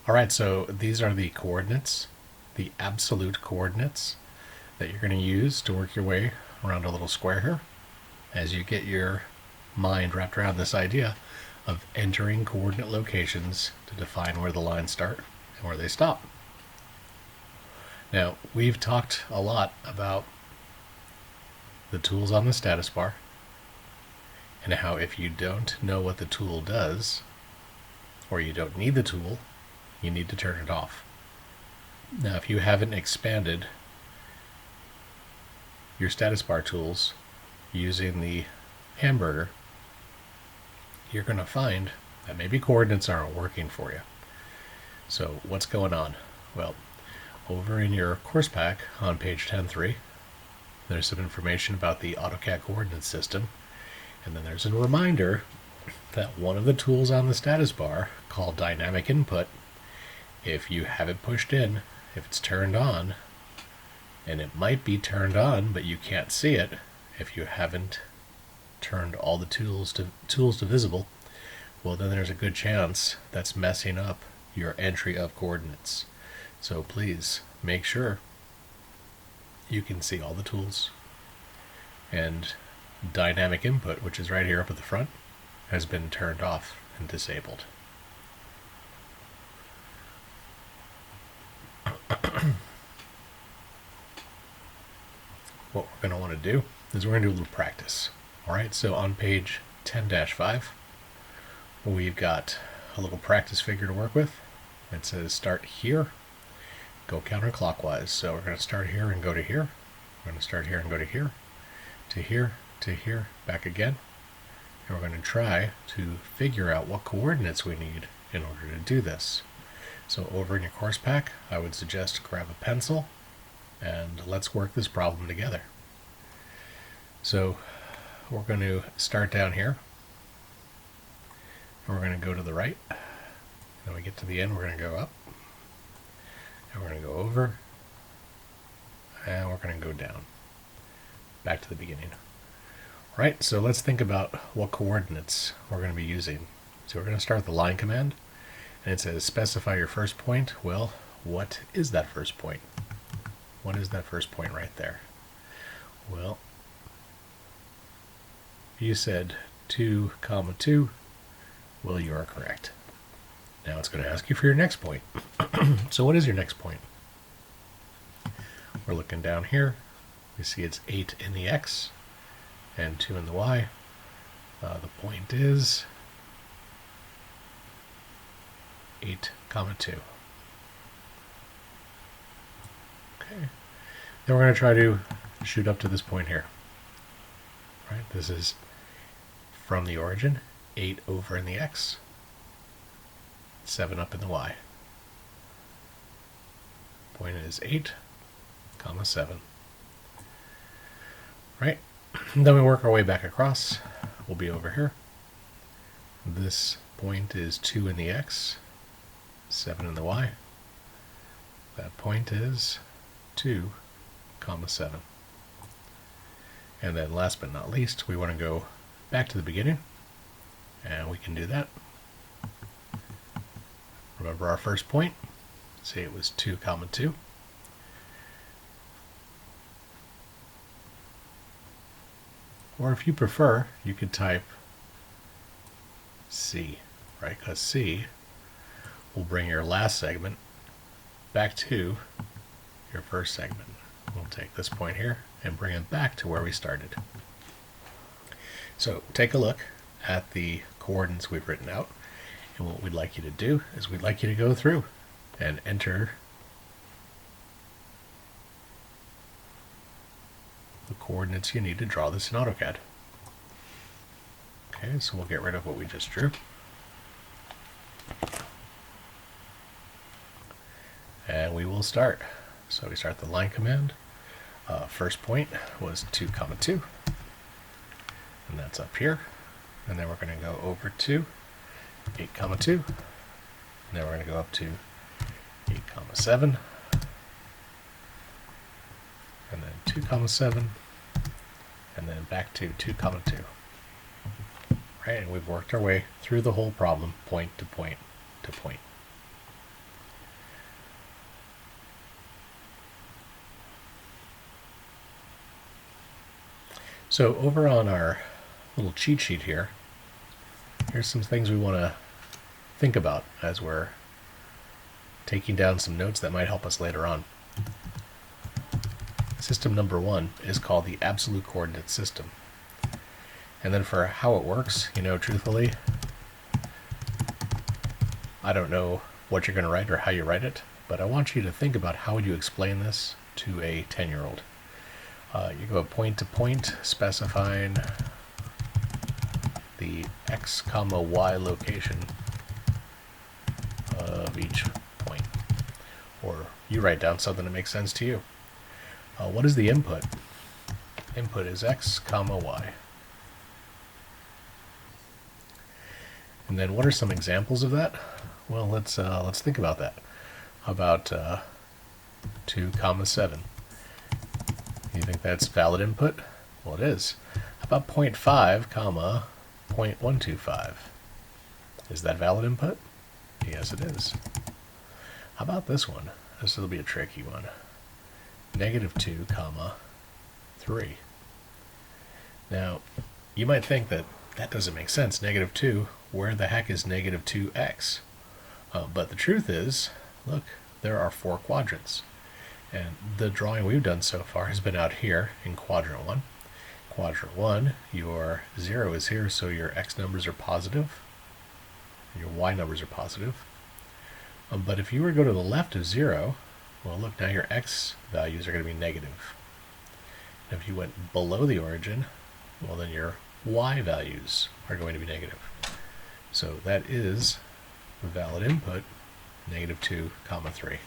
All right, so these are the coordinates, the absolute coordinates that you're going to use to work your way around a little square here as you get your mind wrapped around this idea of entering coordinate locations to define where the lines start and where they stop. Now, we've talked a lot about the tools on the status bar and how if you don't know what the tool does, or you don't need the tool, you need to turn it off. Now, if you haven't expanded your status bar tools using the hamburger, you're going to find that maybe coordinates aren't working for you. So what's going on? Well, over in your course pack on page 10.3, there's some information about the AutoCAD coordinate system, and then there's a reminder that one of the tools on the status bar, called dynamic input, if you have it pushed in, if it's turned on, and it might be turned on but you can't see it if you haven't turned all the tools to visible, well, then there's a good chance that's messing up your entry of coordinates. So please make sure you can see all the tools, and dynamic input, which is right here up at the front, has been turned off and disabled. What we're going to want to do is we're going to do a little practice. Alright, so on page 10-5, we've got a little practice figure to work with. It says start here, go counterclockwise. So we're going to start here and go to here. We're going to start here and go to here, to here, back again. And we're going to try to figure out what coordinates we need in order to do this. So over in your course pack, I would suggest grab a pencil and let's work this problem together. So we're going to start down here, and we're going to go to the right. Then we get to the end, we're going to go up, and we're going to go over, and we're going to go down, back to the beginning. Right, so let's think about what coordinates we're going to be using. So we're going to start with the line command, and it says specify your first point. Well, what is that first point? What is that first point right there? Well, you said 2, 2. Well, you are correct. Now it's going to ask you for your next point. So what is your next point? We're looking down here. We see it's 8 in the x and 2 in the y. The point is 8, 2. Okay. Then we're going to try to shoot up to this point here. Right? This is from the origin, 8 over in the x, 7 up in the y. Point is 8, 7. Right? Then we work our way back across. We'll be over here. This point is 2 in the x, 7 in the y. That point is 2, 7. And then last but not least, we want to go back to the beginning, and we can do that. Remember our first point? Say it was 2, 2. Or if you prefer, you could type C, right? Because C will bring your last segment back to your first segment. We'll take this point here and bring it back to where we started. So take a look at the coordinates we've written out, and what we'd like you to do is we'd like you to go through and enter the coordinates you need to draw this in AutoCAD. Okay, so we'll get rid of what we just drew. And we will start. So we start the line command. First point was 2, 2. And that's up here. And then we're going to go over to 8, 2. And then we're going to go up to 8, 7. And then 2, 7. And then back to 2, 2. Right, and we've worked our way through the whole problem, point to point to point. So over on our little cheat sheet here, here's some things we want to think about as we're taking down some notes that might help us later on. System number 1 is called the absolute coordinate system. And then for how it works, truthfully, I don't know what you're going to write or how you write it, but I want you to think about how would you explain this to a 10-year-old. You go point to point, specifying the x comma y location of each point. Or you write down something that makes sense to you. What is the input? Input is x comma y. And then what are some examples of that? Well, let's think about that. How about 2 comma 7? You think that's valid input? Well, it is. How about 0.5 comma 0.125? Is that valid input? Yes, it is. How about this one? This will be a tricky one. -2 comma 3. Now, you might think that doesn't make sense. -2, where the heck is -2x? But the truth is, look, there are 4 quadrants. And the drawing we've done so far has been out here in quadrant 1. Quadrant 1, your 0 is here, so your x numbers are positive. Your y numbers are positive. But if you were to go to the left of 0, well, look, now your x values are going to be negative. And if you went below the origin, well, then your y values are going to be negative. So that is valid input, -2 comma 3.